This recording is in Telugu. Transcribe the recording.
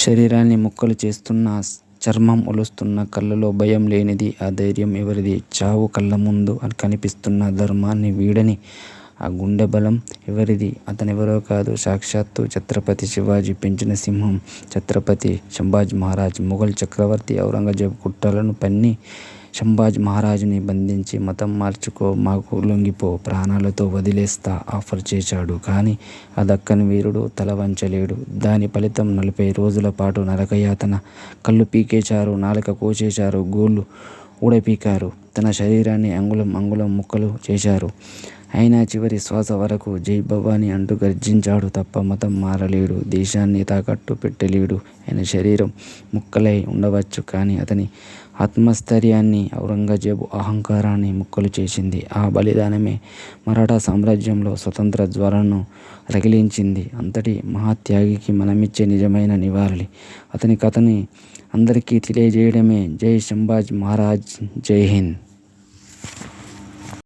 శరీరాన్ని ముక్కలు చేస్తున్న, చర్మం ఒలుస్తున్న, కళ్ళలో భయం లేనిది ఆ ధైర్యం ఎవరిది? చావు కళ్ళముందు కనిపిస్తున్న ధర్మాన్ని వీడని ఆ గుండె బలం ఎవరిది? అతనెవరో కాదు, సాక్షాత్తు ఛత్రపతి శివాజీ పెంచిన సింహం, ఛత్రపతి సంభాజీ మహారాజ్. మొఘల్ చక్రవర్తి ఔరంగజేబు కుట్రలను పన్ని సంభాజీ మహారాజుని బంధించి మతం మార్చుకో, మాకు లొంగిపో, ప్రాణాలతో వదిలేస్తా ఆఫర్ చేశాడు. కానీ ఆ దక్కన్ వీరుడు తల వంచలేడు. దాని ఫలితం 40 రోజుల పాటు నరకయాతన. కళ్ళు పీకేశారు, నాలుక కోసేశారు, గోళ్ళు ఊడపీకారు, తన శరీరాన్ని అంగుళం అంగుళం ముక్కలు చేశారు. అయినా చివరి శ్వాస వరకు జై భవానీ అంటూ గర్జించాడు తప్ప మతం మారలేడు, దేశాన్ని తాకట్టు పెట్టలేడు. ఆయన శరీరం ముక్కలై ఉండవచ్చు, కానీ అతని ఆత్మస్థైర్యాన్ని, ఔరంగజేబు అహంకారాన్ని ముక్కలు చేసింది. ఆ బలిదానమే మరాఠా సామ్రాజ్యంలో స్వతంత్ర జ్వాలను రగిలించింది. అంతటి మహాత్యాగికి మనమిచ్చే నిజమైన నివాళి. అతని కథని అందరికీ తెలియజేయడమే. జై సంభాజీ మహారాజ్, జై హింద్.